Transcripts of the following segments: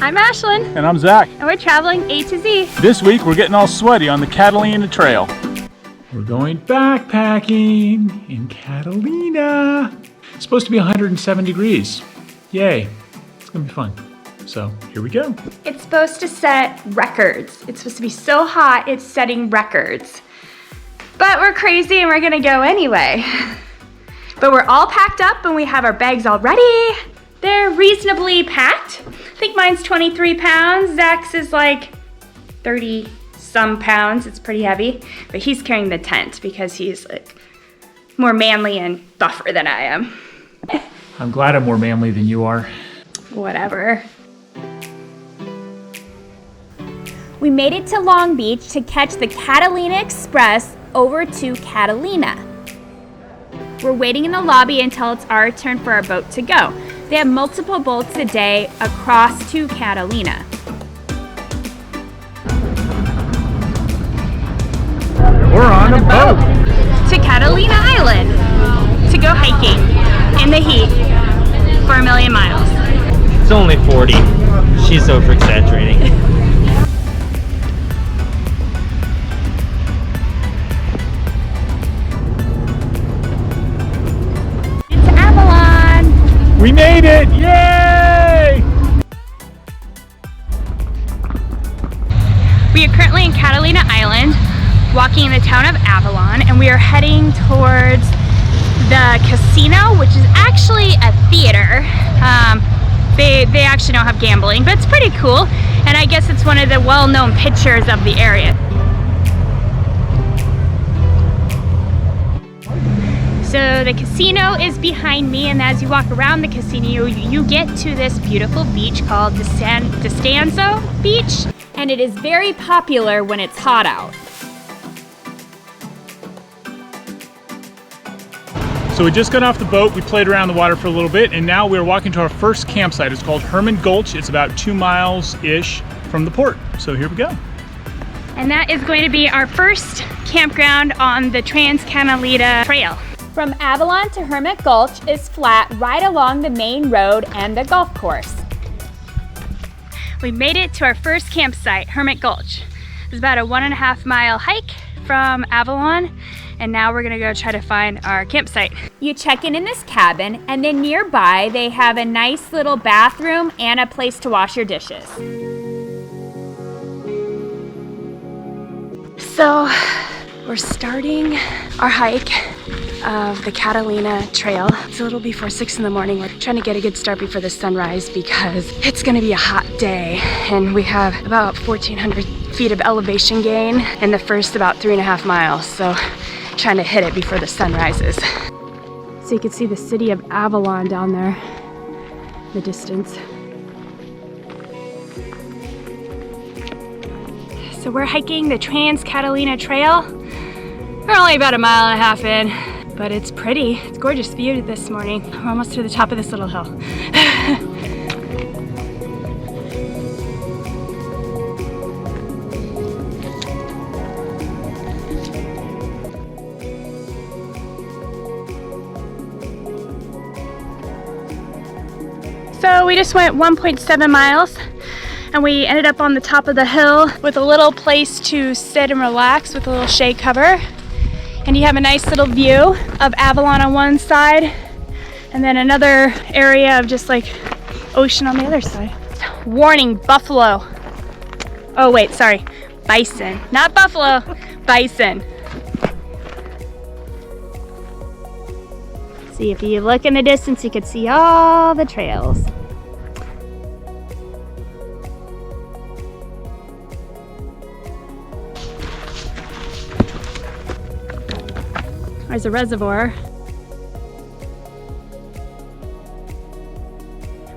I'm Ashlyn. And I'm Zach. And we're traveling A to Z. This week we're getting all sweaty on the Catalina Trail. We're going backpacking in Catalina. It's supposed to be 107 degrees. Yay. It's gonna be fun. So here we go. It's supposed to set records. It's supposed to be so hot, it's setting records. But we're crazy and we're gonna go anyway. But we're all packed up and we have our bags all ready. They're reasonably packed. I think mine's 23 pounds. Zach's is like 30 some pounds. It's pretty heavy. But he's carrying the tent because he's like more manly and buffer than I am. I'm glad I'm more manly than you are. Whatever. We made it to Long Beach to catch the Catalina Express over to Catalina. We're waiting in the lobby until it's our turn for our boat to go. They have multiple boats a day across to Catalina. We're on a boat To Catalina Island to go hiking in the heat for 1,000,000 miles. It's only 40. She's over exaggerating. It's Avalon. We made it! Yay! We are currently in Catalina Island, walking in the town of Avalon, and we are heading towards the casino, which is actually a theater. They actually don't have gambling, but it's pretty cool. And I guess it's one of the well-known pictures of the area. So the casino is behind me, and as you walk around the casino, you get to this beautiful beach called Descanso Beach. And it is very popular when it's hot out. So we just got off the boat, we played around the water for a little bit, and now we're walking to our first campsite. It's called Hermit Gulch. It's about 2 miles-ish from the port. So here we go. And that is going to be our first campground on the Trans-Catalina Trail. From Avalon to Hermit Gulch is flat right along the main road and the golf course. We made it to our first campsite, Hermit Gulch. It's about a 1.5 mile hike from Avalon, and now we're gonna go try to find our campsite. You check in this cabin, and then nearby they have a nice little bathroom and a place to wash your dishes. So we're starting our hike of the Catalina Trail. It's a little before 6 in the morning. We're trying to get a good start before the sunrise because it's gonna be a hot day, and we have about 1,400 feet of elevation gain in the first about 3.5 miles. So trying to hit it before the sun rises. So you can see the city of Avalon down there in the distance. So we're hiking the Trans-Catalina Trail. We're only about 1.5 miles in, but it's pretty. It's gorgeous view this morning. We're almost to the top of this little hill. So we just went 1.7 miles and we ended up on the top of the hill with a little place to sit and relax with a little shade cover. And you have a nice little view of Avalon on one side and then another area of just like ocean on the other side. Warning, buffalo. Oh wait, sorry, bison. Not buffalo, bison. See, if you look in the distance, you can see all the trails. There's a reservoir.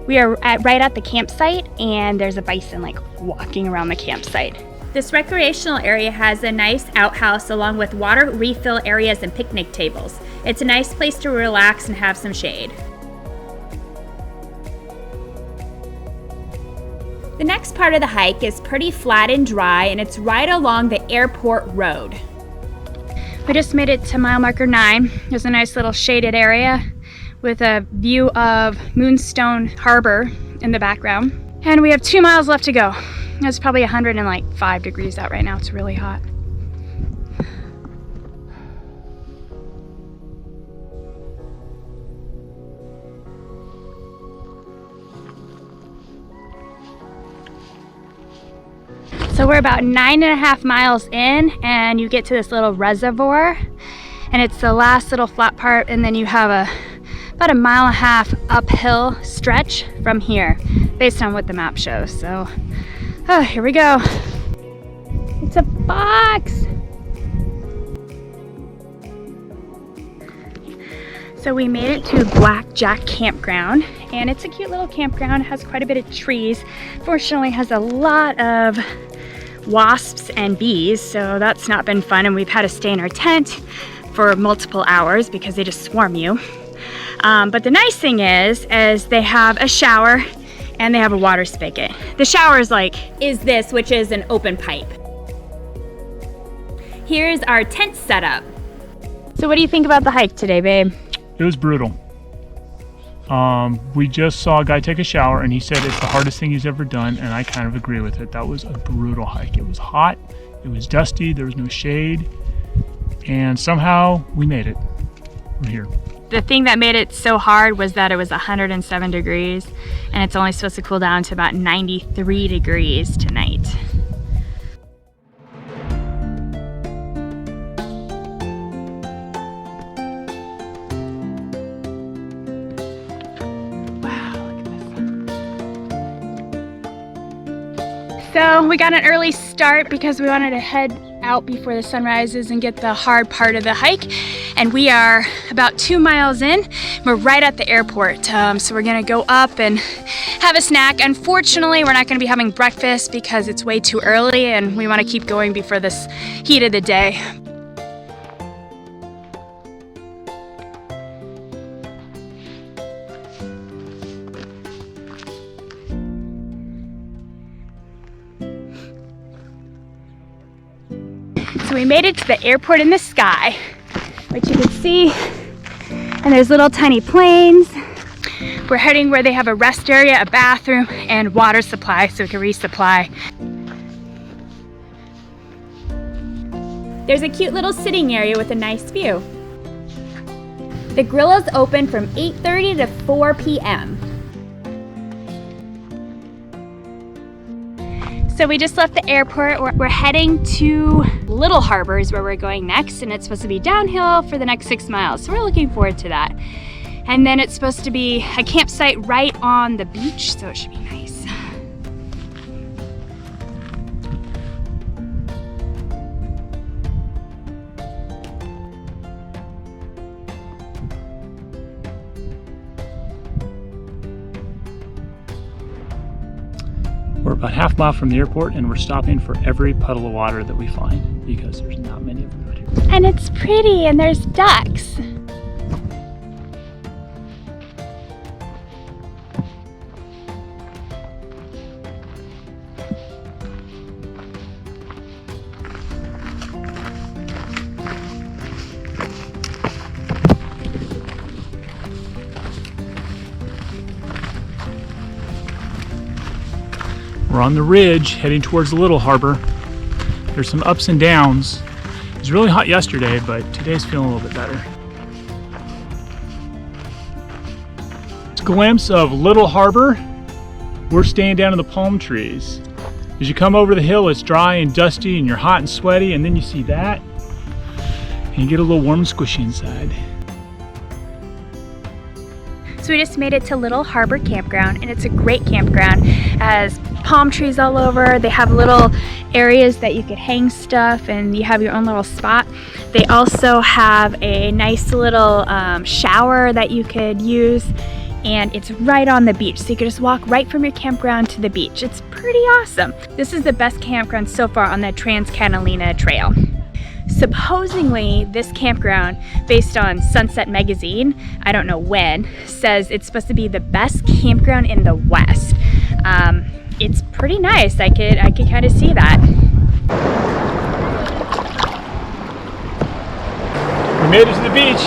We are right at the campsite, and there's a bison like walking around the campsite. This recreational area has a nice outhouse along with water refill areas and picnic tables. It's a nice place to relax and have some shade. The next part of the hike is pretty flat and dry, and it's right along the airport road. We just made it to mile marker 9. There's a nice little shaded area with a view of Moonstone Harbor in the background. And we have 2 miles left to go. It's probably 105 degrees out right now. It's really hot. So we're about 9.5 miles in, and you get to this little reservoir, and it's the last little flat part, and then you have about 1.5 miles uphill stretch from here, based on what the map shows. So, oh, here we go. It's a fox. So we made it to Black Jack Campground, and it's a cute little campground. It has quite a bit of trees. Fortunately, it has a lot of wasps and bees, so that's not been fun, and we've had to stay in our tent for multiple hours because they just swarm you. But the nice thing is they have a shower and they have a water spigot. The shower is this, which is an open pipe. Here's our tent setup. So what do you think about the hike today, babe? It was brutal. We just saw a guy take a shower and he said it's the hardest thing he's ever done, and I kind of agree with it. That was a brutal hike. It was hot, it was dusty, there was no shade, and somehow we made it. We're here. The thing that made it so hard was that it was 107 degrees, and it's only supposed to cool down to about 93 degrees tonight. So we got an early start because we wanted to head out before the sun rises and get the hard part of the hike. And we are about 2 miles in. We're right at the airport. So we're gonna go up and have a snack. Unfortunately, we're not gonna be having breakfast because it's way too early and we wanna keep going before this heat of the day. So we made it to the airport in the sky, which you can see, and there's little tiny planes. We're heading where they have a rest area, a bathroom, and water supply so we can resupply. There's a cute little sitting area with a nice view. The grill is open from 8:30 to 4 p.m. So we just left the airport. We're heading to Little Harbor is where we're going next, and it's supposed to be downhill for the next 6 miles. So we're looking forward to that. And then it's supposed to be a campsite right on the beach, so it should be nice. We're about half a mile from the airport, and we're stopping for every puddle of water that we find because there's not many of them out here. And it's pretty, and there's ducks. We're on the ridge heading towards Little Harbor. There's some ups and downs. It was really hot yesterday, but today's feeling a little bit better. It's a glimpse of Little Harbor. We're staying down in the palm trees. As you come over the hill, it's dry and dusty and you're hot and sweaty, and then you see that and you get a little warm and squishy inside. So we just made it to Little Harbor Campground, and it's a great campground. It has palm trees all over. They have little areas that you could hang stuff, and you have your own little spot. They also have a nice little shower that you could use, and it's right on the beach. So you could just walk right from your campground to the beach. It's pretty awesome. This is the best campground so far on the Trans-Catalina Trail. Supposedly, this campground, based on Sunset Magazine, I don't know when, says it's supposed to be the best campground in the West. It's pretty nice. I could kind of see that. We made it to the beach.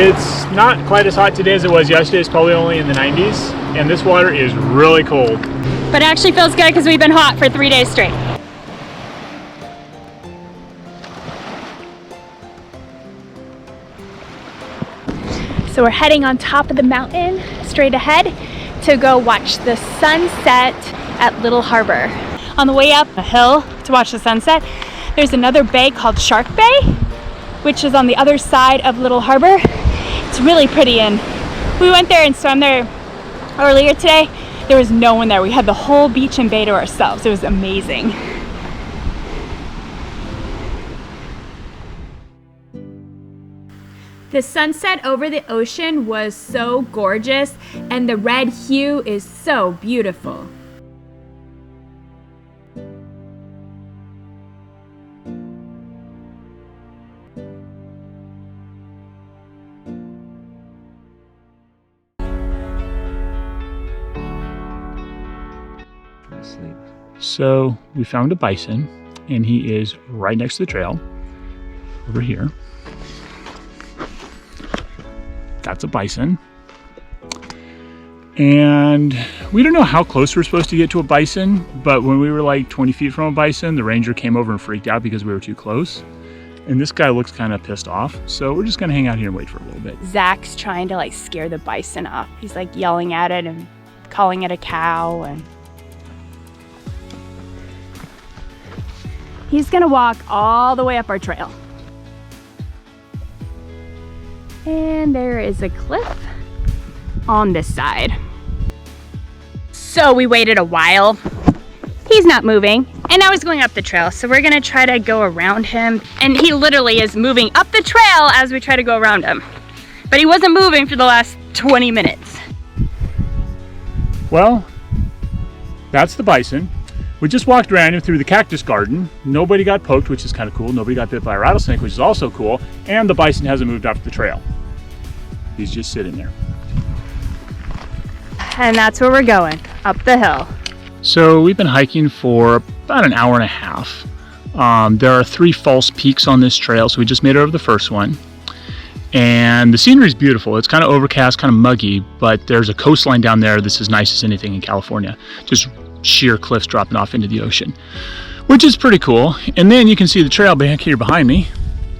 It's not quite as hot today as it was yesterday. It's probably only in the 90s, and this water is really cold. But it actually feels good because we've been hot for 3 days straight. So we're heading on top of the mountain straight ahead to go watch the sunset at Little Harbor. On the way up a hill to watch the sunset, there's another bay called Shark Bay, which is on the other side of Little Harbor. It's really pretty, and we went there and swam there earlier today. There was no one there. We had the whole beach and bay to ourselves. It was amazing. The sunset over the ocean was so gorgeous, and the red hue is so beautiful. So we found a bison, and he is right next to the trail over here. That's a bison. And we don't know how close we're supposed to get to a bison, but when we were like 20 feet from a bison, the ranger came over and freaked out because we were too close. And this guy looks kind of pissed off. So we're just gonna hang out here and wait for a little bit. Zach's trying to like scare the bison off. He's like yelling at it and calling it a cow, and he's gonna walk all the way up our trail. And there is a cliff on this side. So we waited a while. He's not moving, and now he's going up the trail. So we're gonna try to go around him. And he literally is moving up the trail as we try to go around him. But he wasn't moving for the last 20 minutes. Well, that's the bison. We just walked around him through the cactus garden. Nobody got poked, which is kind of cool. Nobody got bit by a rattlesnake, which is also cool. And the bison hasn't moved off the trail. He's just sitting there. And that's where we're going, up the hill. So we've been hiking for about an hour and a half. There are 3 false peaks on this trail, so we just made it over the first one. And the scenery is beautiful. It's kind of overcast, kind of muggy, but there's a coastline down there that's as nice as anything in California. Just sheer cliffs dropping off into the ocean, which is pretty cool. And then you can see the trail back here behind me.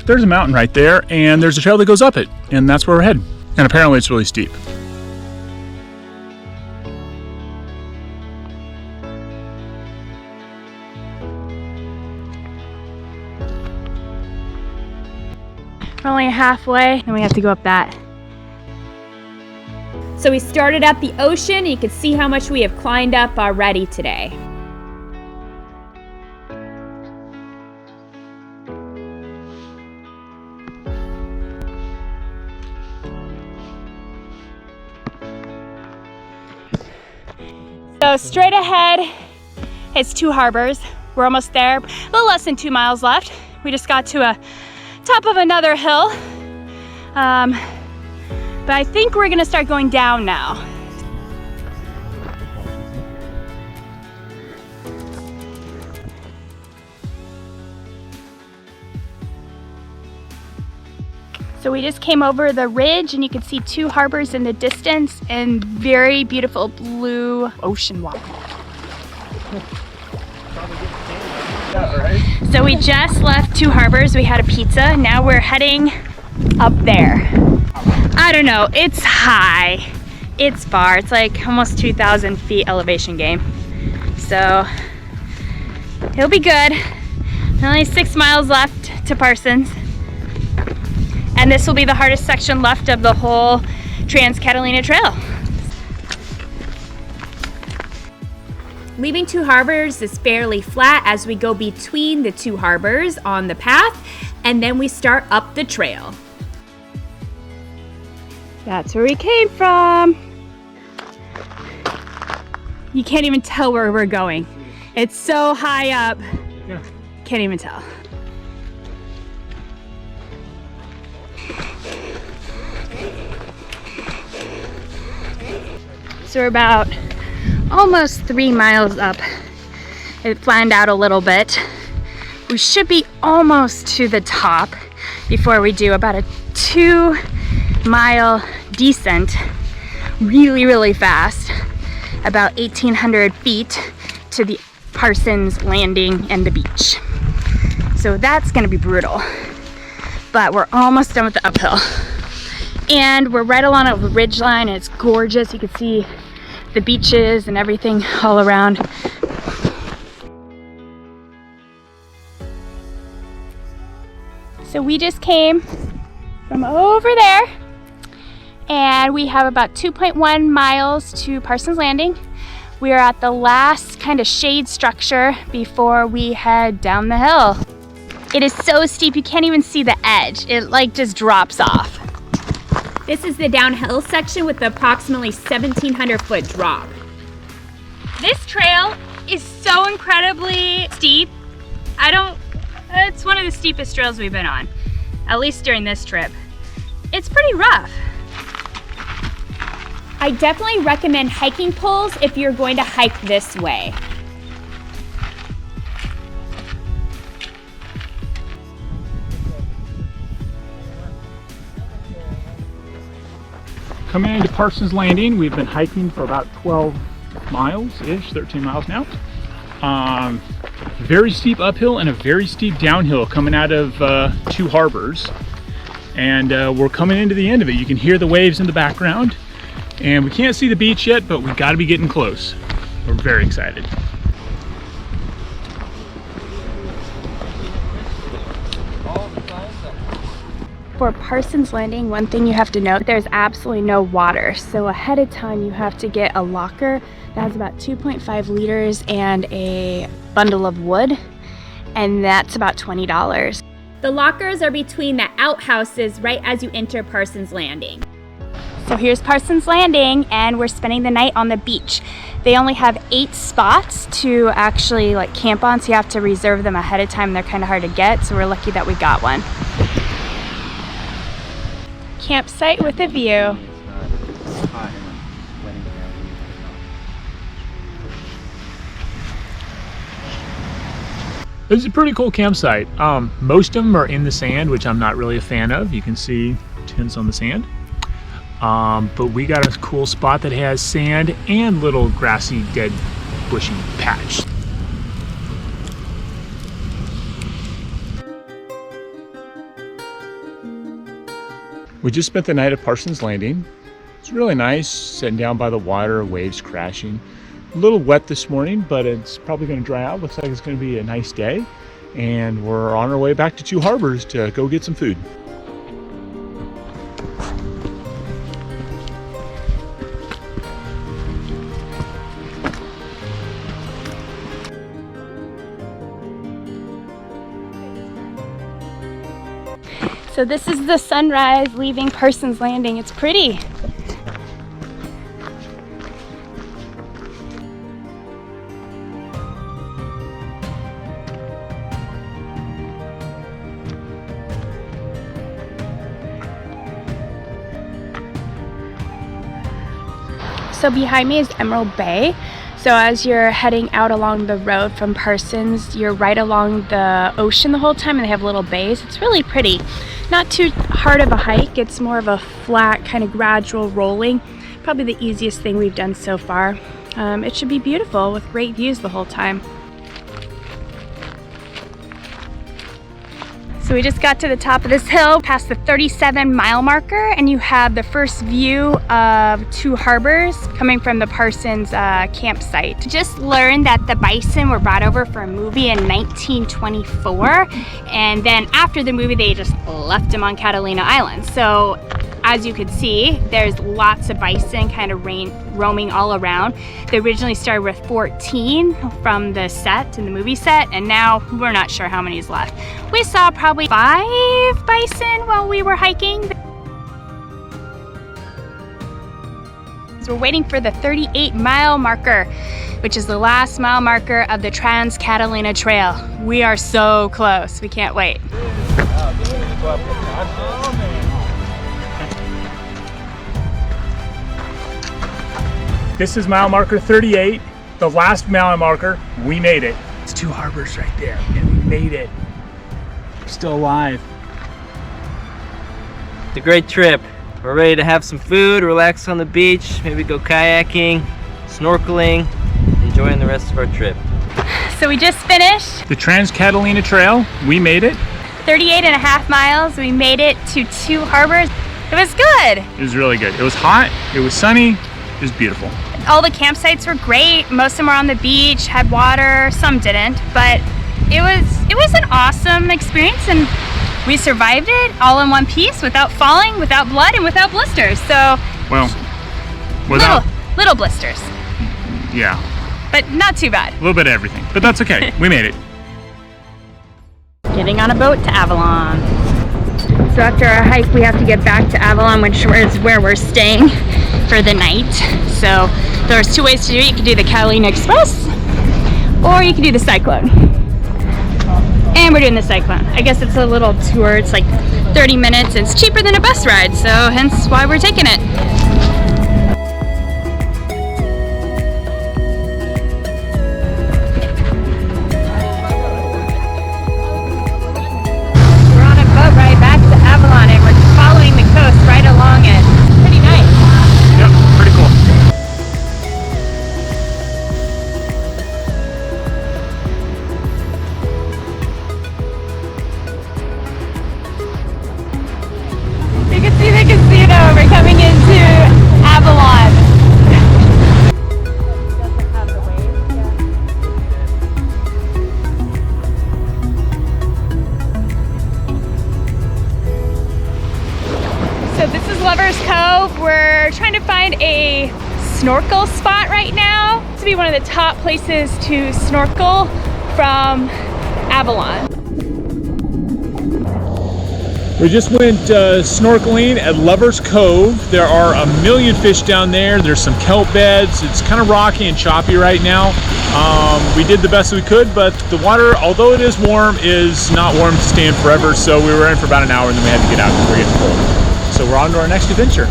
There's a mountain right there, and there's a trail that goes up it, and that's where we're headed. And apparently it's really steep. We're only halfway, and we have to go up that. So we started at the ocean. You can see how much we have climbed up already today. So straight ahead is 2 harbors. We're almost there, a little less than 2 miles left. We just got to a top of another hill. But I think we're gonna start going down now. So we just came over the ridge, and you can see 2 harbors in the distance and very beautiful blue ocean water. So we just left 2 harbors. We had a pizza. Now we're heading up there. I don't know, it's high, it's far. It's like almost 2,000 feet elevation gain. So it'll be good. Only 6 miles left to Parsons. And this will be the hardest section left of the whole Trans-Catalina Trail. Leaving 2 harbors is fairly flat as we go between the 2 harbors on the path, and then we start up the trail. That's where we came from. You can't even tell where we're going. It's so high up. Yeah. Can't even tell. So we're about almost 3 miles up. It flattened out a little bit. We should be almost to the top before we do about a 2 mile descent really fast, about 1,800 feet to the Parsons landing and the beach. So that's gonna be brutal, but we're almost done with the uphill. And we're right along a ridge line and it's gorgeous. You can see the beaches and everything all around. So we just came from over there and we have about 2.1 miles to Parsons Landing. We are at the last kind of shade structure before we head down the hill. It is so steep you can't even see the edge. It like just drops off. This is the downhill section with the approximately 1,700 foot drop. This trail is so incredibly steep. It's one of the steepest trails we've been on, at least during this trip. It's pretty rough. I definitely recommend hiking poles if you're going to hike this way. Coming into Parsons Landing, we've been hiking for about 12 miles-ish, 13 miles now. Very steep uphill and a very steep downhill coming out of two harbors. And we're coming into the end of it. You can hear the waves in the background. And we can't see the beach yet, but we gotta be getting close. We're very excited. For Parsons Landing, one thing you have to note, there's absolutely no water. So ahead of time, you have to get a locker that has about 2.5 liters and a bundle of wood, and that's about $20. The lockers are between the outhouses right as you enter Parsons Landing. So here's Parsons Landing, and we're spending the night on the beach. They only have 8 spots to actually camp on, so you have to reserve them ahead of time. They're kind of hard to get, so we're lucky that we got one. Campsite with a view. This is a pretty cool campsite. Most of them are in the sand, which I'm not really a fan of. You can see tents on the sand. But we got a cool spot that has sand and little grassy, dead, bushy patch. We just spent the night at Parsons Landing. It's really nice, sitting down by the water, waves crashing. A little wet this morning, but it's probably going to dry out. Looks like it's going to be a nice day. And we're on our way back to Two Harbors to go get some food. So this is the sunrise leaving Parsons Landing. It's pretty. So behind me is Emerald Bay. So as you're heading out along the road from Parsons, you're right along the ocean the whole time, and they have little bays. It's really pretty. Not too hard of a hike. It's more of a flat, kind of gradual rolling. Probably the easiest thing we've done so far. It should be beautiful with great views the whole time. So we just got to the top of this hill, past the 37-mile marker, and you have the first view of Two Harbors coming from the Parsons campsite. Just learned that the bison were brought over for a movie in 1924, and then after the movie, they just left them on Catalina Island. So as you could see, there's lots of bison kind of roaming all around. They originally started with 14 from the set, in the movie set, and now we're not sure how many is left. We saw probably 5 bison while we were hiking. So we're waiting for the 38-mile marker, which is the last mile marker of the Trans-Catalina Trail. We are so close, we can't wait. This is mile marker 38, the last mile marker. We made it. It's Two Harbors right there, and we made it. We're still alive. It's a great trip. we're ready to have some food, relax on the beach, maybe go kayaking, snorkeling, enjoying the rest of our trip. So we just finished The Trans-Catalina Trail, we made it. 38.5 miles. We made it to 2 harbors. It was good. It was really good. It was hot, it was sunny, it was beautiful. All the campsites were great. Most of them were on the beach, had water, some didn't, but it was an awesome experience, and we survived it all in one piece without falling, without blood, and without blisters. So, Well, without, little blisters, yeah, but not too bad. a little bit of everything, but that's okay. We made it. Getting on a boat to Avalon. So after our hike, we have to get back to Avalon, which is where we're staying for the night. So there's 2 ways to do it. You can do the Catalina Express, or you can do the Cyclone. And we're doing the Cyclone. I guess it's a little tour. It's like 30 minutes. It's cheaper than a bus ride, so hence why we're taking it. We're coming into Avalon. So this is Lover's Cove. We're trying to find a snorkel spot right now. This will be one of the top places to snorkel from Avalon. We just went snorkeling at Lover's Cove. There are a million fish down there. There's some kelp beds. It's kind of rocky and choppy right now. We did the best we could, but the water, although it is warm, is not warm to stay in forever. So we were in for about an hour and then we had to get out because we were getting cold. So we're on to our next adventure.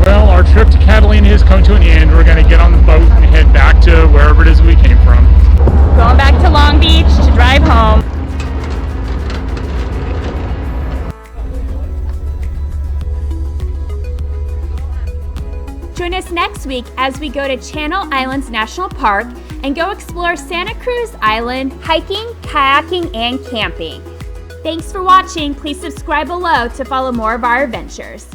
Well, our trip to Catalina has come to an end. We're going to get on the boat and head back to wherever it is we came from. Going back to Long Beach to drive home. Join us next week as we go to Channel Islands National Park and go explore Santa Cruz Island, hiking, kayaking, and camping. Thanks for watching. Please subscribe below to follow more of our adventures.